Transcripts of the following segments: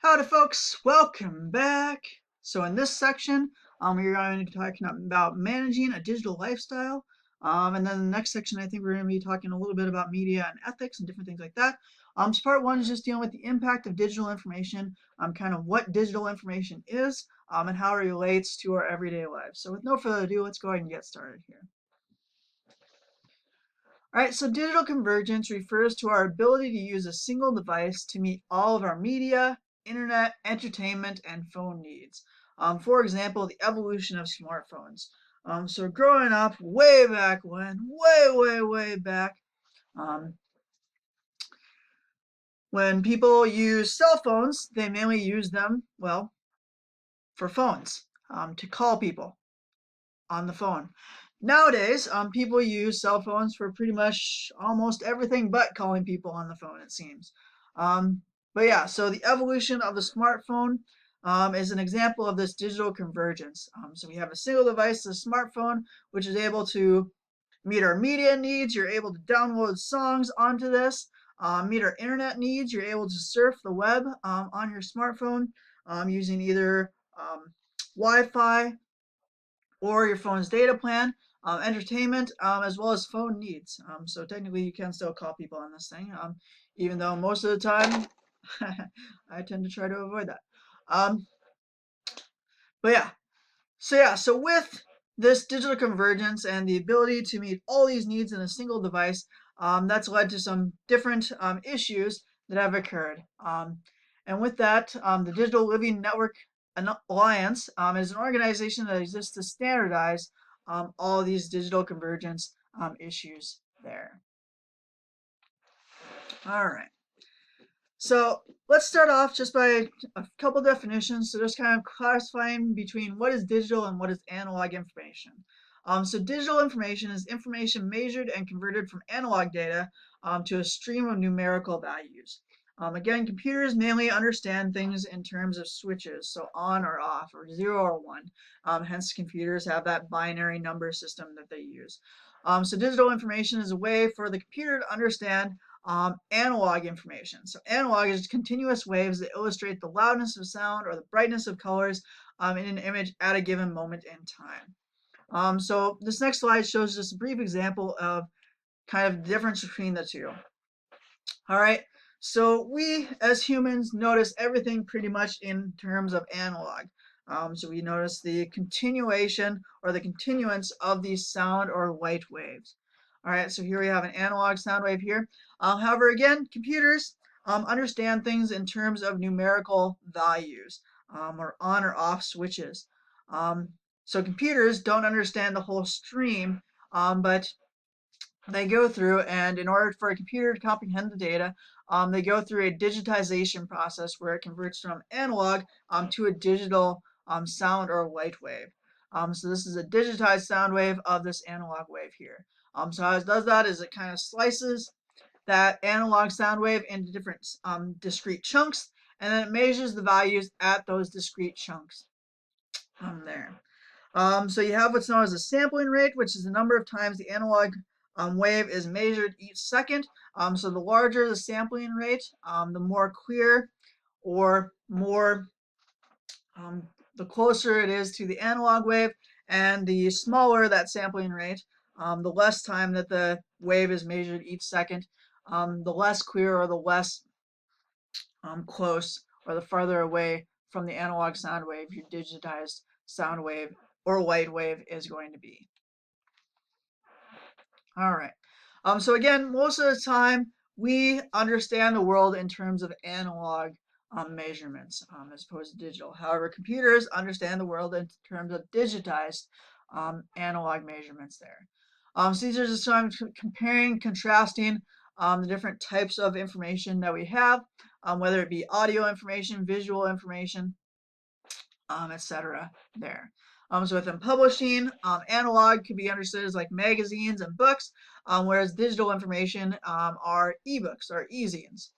Howdy folks, welcome back. So in this section, we're going to be talking about managing a digital lifestyle. And then the next section, I think we're going to be talking a little bit about media and ethics and different things like that. So part one is just dealing with the impact of digital information, kind of what digital information is, and how it relates to our everyday lives. So with no further ado, let's go ahead and get started here. All right, so digital convergence refers to our ability to use a single device to meet all of our media, internet, entertainment, and phone needs. For example, the evolution of smartphones. So growing up way back when, way back, um, when people use cell phones, they mainly use them, well, for phones, to call people on the phone. Nowadays, people use cell phones for pretty much almost everything but calling people on the phone, it seems. But yeah, so the evolution of the smartphone is an example of this digital convergence. So we have a single device, the smartphone, which is able to meet our media needs. You're able to download songs onto this, meet our internet needs. You're able to surf the web on your smartphone using either Wi-Fi or your phone's data plan, entertainment, as well as phone needs. So technically, you can still call people on this thing, even though most of the time I tend to try to avoid that. Um, but so with this digital convergence and the ability to meet all these needs in a single device, that's led to some different issues that have occurred. And with that, the Digital Living Network Alliance is an organization that exists to standardize all these digital convergence issues there. All right. So let's start off just by a couple definitions. So just kind of classifying between what is digital and what is analog information. So digital information is information measured and converted from analog data to a stream of numerical values. Again, computers mainly understand things in terms of switches, so on or off, or 0 or 1. Hence, computers have that binary number system that they use. So digital information is a way for the computer to understand analog information. So analog is continuous waves that illustrate the loudness of sound or the brightness of colors in an image at a given moment in time. So this next slide shows just a brief example of kind of the difference between the two. All right, so we as humans notice everything pretty much in terms of analog. So we notice the continuation or the continuance of these sound or light waves. All right, so here we have an analog sound wave here. However, again, computers understand things in terms of numerical values or on or off switches. So computers don't understand the whole stream, but they go through, and in order for a computer to comprehend the data, they go through a digitization process where it converts from analog to a digital sound or light wave. So this is a digitized sound wave of this analog wave here. So how it does that is it kind of slices that analog sound wave into different discrete chunks, and then it measures the values at those discrete chunks there. So you have what's known as a sampling rate, which is the number of times the analog wave is measured each second. So the larger the sampling rate, the more clear or more the closer it is to the analog wave, and the smaller that sampling rate, the less time that the wave is measured each second, the less clear or the less close or the farther away from the analog sound wave your digitized sound wave or light wave is going to be. All right. So again, most of the time we understand the world in terms of analog measurements as opposed to digital. However, computers understand the world in terms of digitized analog measurements there. So these are just some comparing, contrasting the different types of information that we have, whether it be audio information, visual information, etc. there. So within publishing, analog can be understood as like magazines and books, whereas digital information are ebooks or e-zines,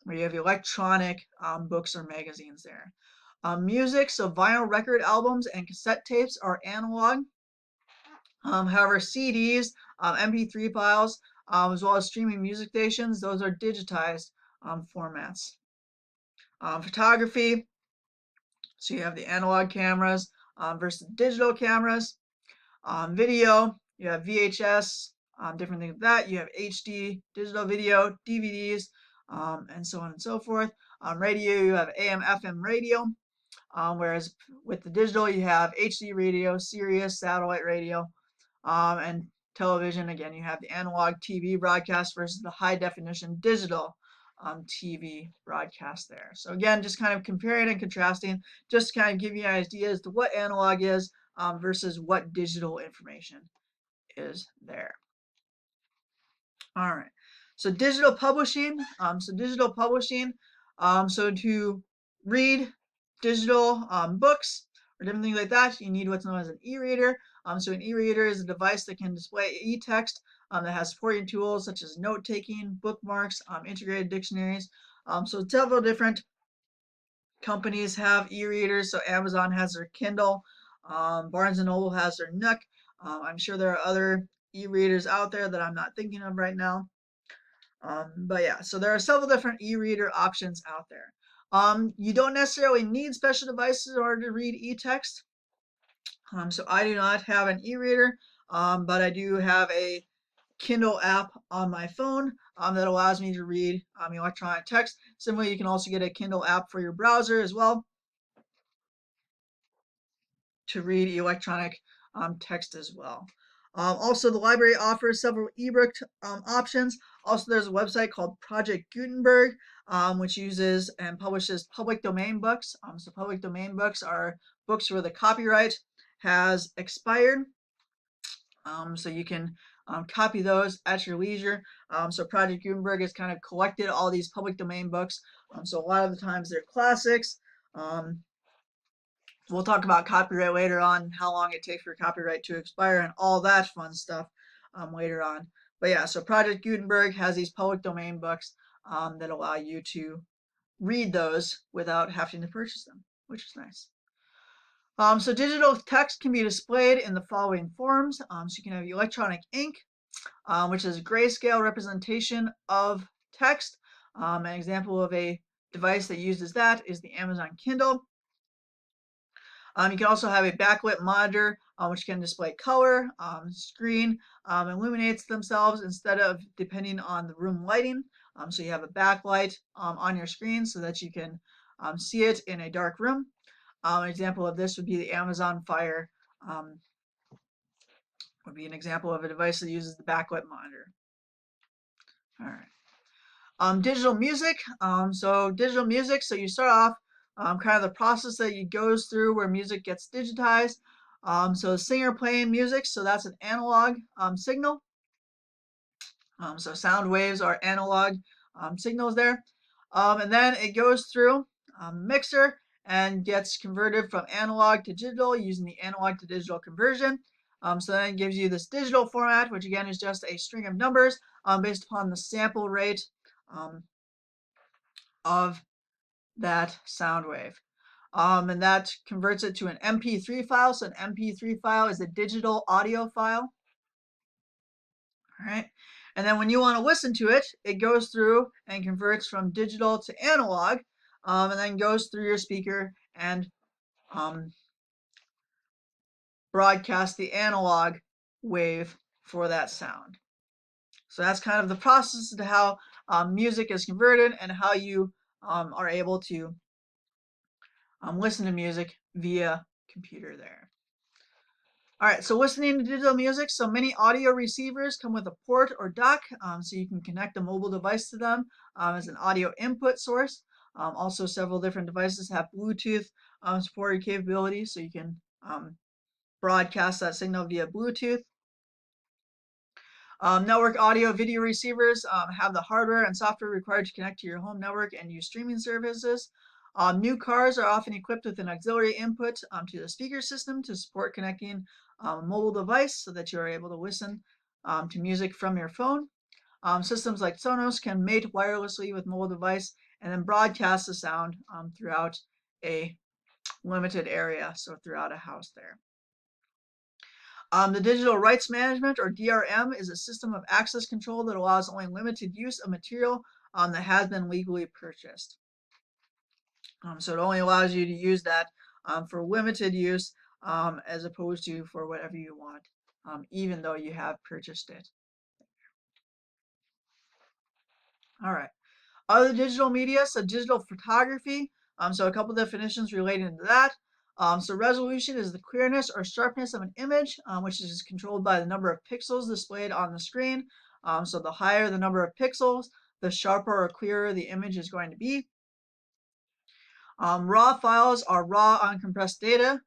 where you have electronic books or magazines there. Music, so vinyl record albums and cassette tapes are analog. However, CDs, MP3 files, as well as streaming music stations, those are digitized formats. Photography, so you have the analog cameras versus digital cameras. Video, you have VHS, different things like that. You have HD, digital video, DVDs, and so on and so forth. Radio, you have AM, FM radio, whereas with the digital, you have HD radio, Sirius, satellite radio, and television. Again, you have the analog TV broadcast versus the high definition digital TV broadcast there. So again, just kind of comparing and contrasting, just to kind of give you an idea as to what analog is versus what digital information is there. All right. So digital publishing. So to read digital books or different things like that, you need what's known as an e-reader. So an e-reader is a device that can display e-text that has supporting tools such as note-taking, bookmarks, integrated dictionaries. So several different companies have e-readers. So Amazon has their Kindle, Barnes and Noble has their Nook. I'm sure there are other e-readers out there that I'm not thinking of right now. But yeah, so there are several different e-reader options out there. You don't necessarily need special devices in order to read e-text. So I do not have an e-reader, but I do have a Kindle app on my phone that allows me to read electronic text. Similarly, you can also get a Kindle app for your browser as well to read electronic text as well. Also, the library offers several ebook options. Also, there's a website called Project Gutenberg, which uses and publishes public domain books. So public domain books are books where the copyright has expired. So you can copy those at your leisure. So Project Gutenberg has kind of collected all these public domain books. So a lot of the times they're classics. We'll talk about copyright later on, how long it takes for copyright to expire and all that fun stuff later on. But yeah, so Project Gutenberg has these public domain books that allow you to read those without having to purchase them, which is nice. So digital text can be displayed in the following forms. So you can have electronic ink, which is a grayscale representation of text. An example of a device that uses that is the Amazon Kindle. You can also have a backlit monitor, which can display color. Screen illuminates themselves instead of depending on the room lighting. So you have a backlight on your screen so that you can see it in a dark room. An example of this would be the Amazon Fire, would be an example of a device that uses the backlit monitor. All right. Digital music. So digital music, so you start off kind of the process that it goes through where music gets digitized. So singer playing music, so that's an analog signal. So sound waves are analog signals there. And then it goes through mixer and gets converted from analog to digital using the analog to digital conversion. So then it gives you this digital format, which again is just a string of numbers based upon the sample rate of that sound wave. And that converts it to an MP3 file. So an MP3 file is a digital audio file. All right. And then when you want to listen to it, it goes through and converts from digital to analog, and then goes through your speaker and broadcasts the analog wave for that sound. So that's kind of the process to how music is converted and how you are able to listen to music via computer there. All right, so listening to digital music, so many audio receivers come with a port or dock, so you can connect a mobile device to them as an audio input source. Also, several different devices have Bluetooth supported capabilities, so you can broadcast that signal via Bluetooth. Network audio video receivers have the hardware and software required to connect to your home network and use streaming services. New cars are often equipped with an auxiliary input to the speaker system to support connecting a mobile device so that you are able to listen to music from your phone. Systems like Sonos can mate wirelessly with mobile device and then broadcast the sound throughout a limited area, so throughout a house there. The digital rights management, or DRM, is a system of access control that allows only limited use of material that has been legally purchased. So it only allows you to use that for limited use as opposed to for whatever you want, even though you have purchased it. All right. Other digital media, so digital photography. So a couple definitions relating to that. So resolution is the clearness or sharpness of an image, which is controlled by the number of pixels displayed on the screen. So the higher the number of pixels, the sharper or clearer the image is going to be. Raw files are raw uncompressed data.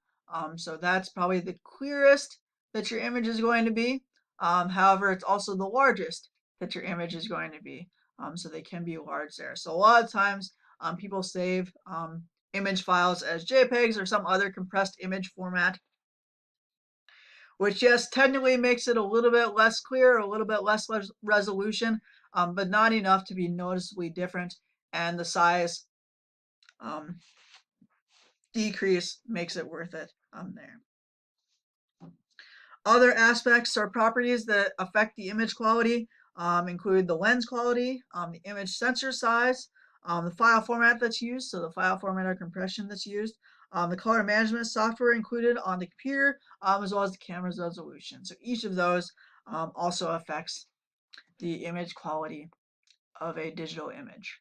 So that's probably the clearest that your image is going to be. However, it's also the largest that your image is going to be. So they can be large there. So a lot of times people save image files as JPEGs or some other compressed image format, which yes, technically makes it a little bit less clear, a little bit less resolution, but not enough to be noticeably different. And the size um, decrease makes it worth it there. Other aspects or properties that affect the image quality include the lens quality, the image sensor size, the file format that's used, so the file format or compression that's used, the color management software included on the computer, as well as the camera's resolution. So each of those also affects the image quality of a digital image.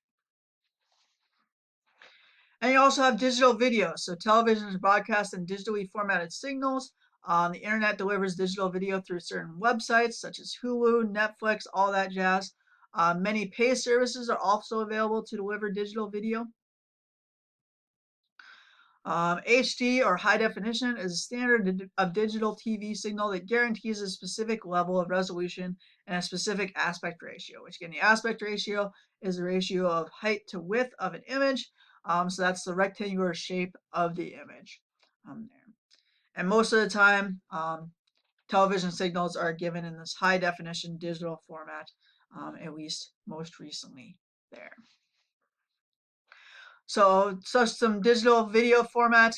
And you also have digital video. So television is broadcast in digitally formatted signals. The internet delivers digital video through certain websites such as Hulu, Netflix, all that jazz. Many pay services are also available to deliver digital video. HD or high definition is a standard of digital TV signal that guarantees a specific level of resolution and a specific aspect ratio, which again, the aspect ratio is the ratio of height to width of an image. So that's the rectangular shape of the image. There. And most of the time, television signals are given in this high definition digital format, at least most recently there. So some digital video format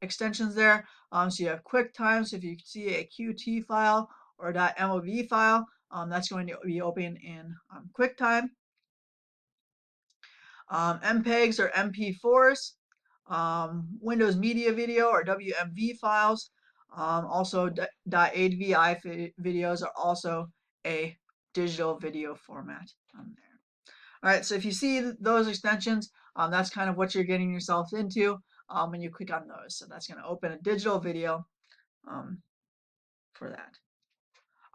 extensions there. So you have QuickTime. So if you see a Qt file or .mov file, that's going to be open in QuickTime. MPEGs or MP4s, Windows Media Video or WMV files. Also, .avi videos are also a digital video format there. All right, so if you see those extensions, that's kind of what you're getting yourself into when you click on those. So that's going to open a digital video for that.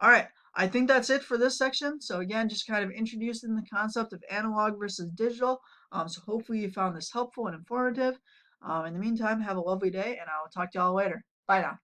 All right, I think that's it for this section. So again, just kind of introducing the concept of analog versus digital. So hopefully you found this helpful and informative. In the meantime, have a lovely day, and I'll talk to y'all later. Bye now.